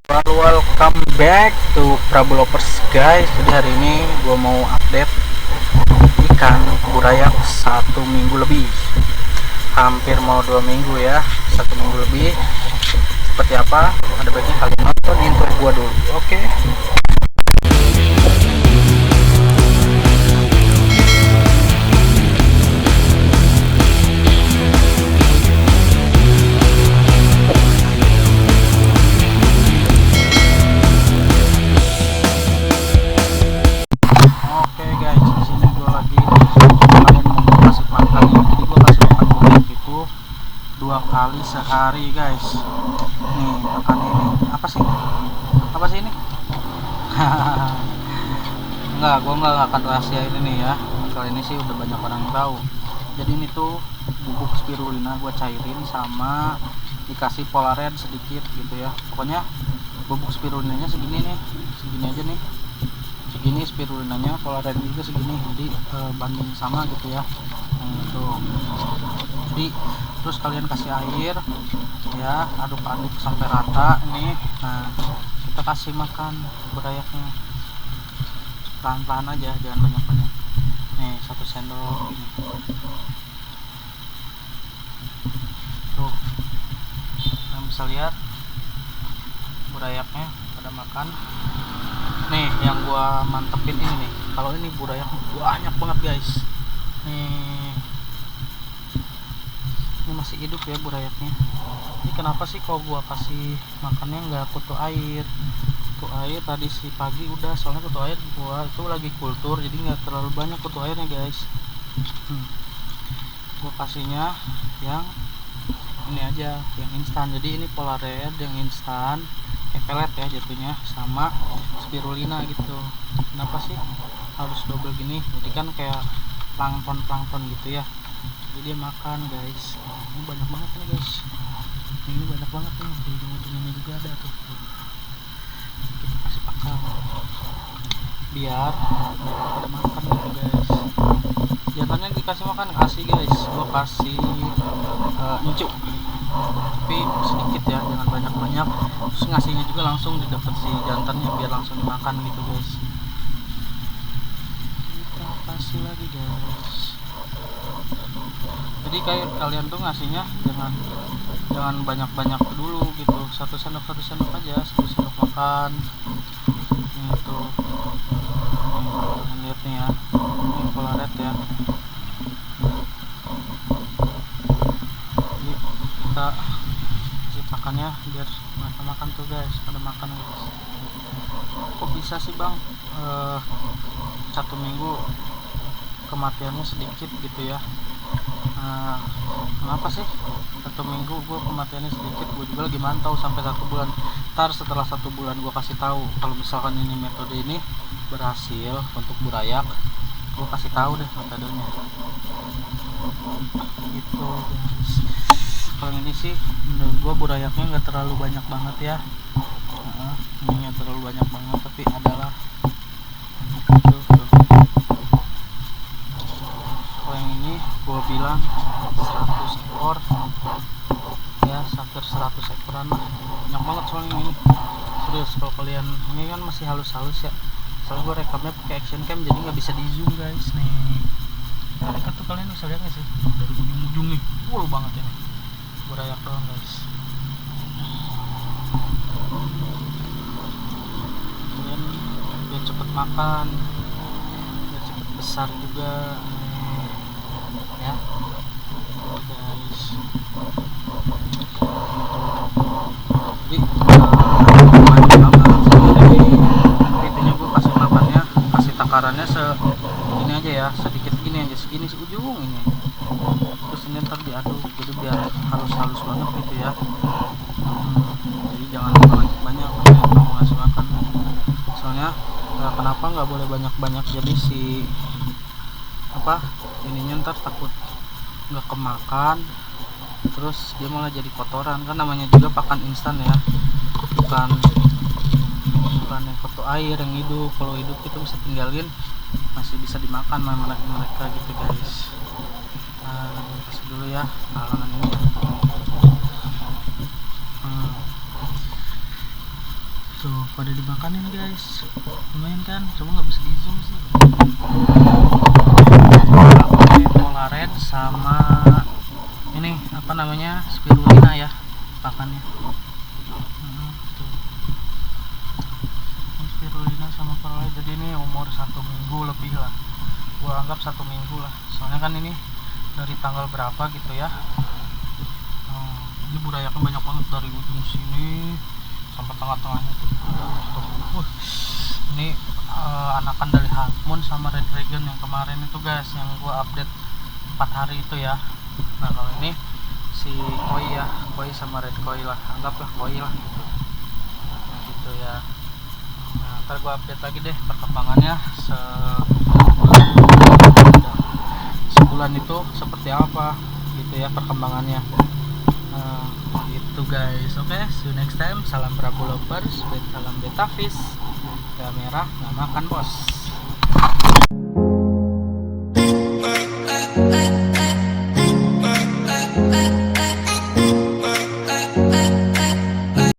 Welcome back to Prabulovers guys. Jadi hari ini gue mau update ikan burayak 1 minggu lebih, hampir mau 2 minggu ya, 1 minggu lebih. Seperti apa? Ada baiknya kalian nonton intro gue dulu, oke? Dua kali sehari guys. Nih makan ini apa sih ini gua nggak akan rahasia ini nih ya, kali ini sih udah banyak orang yang tahu. Jadi ini tuh bubuk spirulina gua cairin sama dikasih Polared sedikit gitu ya. Pokoknya bubuk spirulinanya segini nih, segini aja nih, segini spirulinanya, Polared juga segini, jadi banding sama gitu ya. Tuh, jadi terus kalian kasih air ya, aduk-aduk sampai rata ini. Nah, kita kasih makan burayaknya pelan-pelan aja, jangan banyak-banyak. Nih 1 sendok ini. Tuh, kalian bisa lihat burayaknya pada makan. Nih yang gua mantepin ini nih, kalau ini burayak banyak banget guys. Nih, ini masih hidup ya burayaknya. Ini kenapa sih kalau gua kasih makannya nggak kutu air? Kutu air tadi si pagi udah, soalnya kutu air gua itu lagi kultur, jadi nggak terlalu banyak kutu airnya guys. Gua kasihnya yang ini aja, yang instan. Jadi ini Polared yang instan, pelet ya jatuhnya, sama spirulina gitu. Kenapa sih harus double gini? Jadi kan kayak plankton gitu ya, jadi dia makan guys. Ini banyak banget nih guys, ini banyak banget nih, di ujung ini juga ada tuh. Kita kasih pakan biar pada makan gitu guys. Jatuhnya dikasih makan kasih guys, gua kasih incuk tapi sedikit ya, jangan banyak-banyak. Terus ngasihnya juga langsung didapat si jantannya biar langsung dimakan gitu guys. Kita kasih lagi guys. Jadi kayak kalian tuh ngasihnya jangan banyak-banyak dulu gitu, 1 sendok aja, 1 sendok makan. Ini tuh, lihat nih ya, ini Polared ya. Jadi kita kasih pakannya biar mereka makan tuh guys, pada makan guys. Kok bisa sih bang 1 minggu kematiannya sedikit gitu ya? Kenapa sih 1 minggu gue kematiannya sedikit? Gue juga lagi mantau sampai 1 bulan. Ntar setelah 1 bulan gue kasih tahu kalau misalkan ini metode ini berhasil untuk burayak, gue kasih tahu deh metodenya gitu guys. Kalau ini sih menurut gue burayaknya nggak terlalu banyak banget ya. Ini nggak terlalu banyak banget, tapi adalah tuh. Kalau yang ini gue bilang 100 ekor ya, hampir 100 ekoran lah, banyak banget soalnya ini. Serius, kalau kalian ini kan masih halus-halus ya, soalnya gue rekamnya pakai action cam jadi nggak bisa di zoom guys. Nih dekat tuh, kalian bisa lihat nggak sih dari ujung-ujung nih, wow banget ini burayak doang guys. Kemudian biar cepet makan, biar cepet besar juga ya guys. Jadi intinya gue kasih makannya, kasih takarannya segini aja ya, sedikit gini aja, segini ujung ini. Terus ini ntar diaduk, jadi biar halus-halus banget gitu ya. Jadi jangan banyak kamu ngasih makan. Soalnya kenapa nggak boleh banyak-banyak, jadi si ininya ntar takut nggak kemakan, terus dia malah jadi kotoran. Kan namanya juga pakan instan ya, bukan yang foto air yang hidup. Kalau hidup kita bisa tinggalin, masih bisa dimakan mereka gitu guys. Kasih dulu ya halangan ini ya. Tuh pada dimakanin guys, lumayan kan, coba nggak bisa di zoom sih. Pakai pola red sama ini apa namanya, spirulina ya pakannya. Tuh spirulina sama pola red, jadi ini umur 1 minggu lebih lah, gua anggap 1 minggu lah, soalnya kan ini dari tanggal berapa gitu ya. Ini budayakan banyak banget dari ujung sini sampai tengah-tengahnya tuh. Ini anakan dari half moon sama red dragon yang kemarin itu guys, yang gua update 4 hari itu ya. Nah kalau ini si koi ya, koi sama red koi lah, anggaplah koi lah gitu, gitu ya. Nah ntar gua update lagi deh perkembangannya sebulan itu seperti apa gitu ya perkembangannya. Gitu guys. Oke, see you next time. Salam Prabu Lovers, salam beta fish. Kamera nggak makan bos.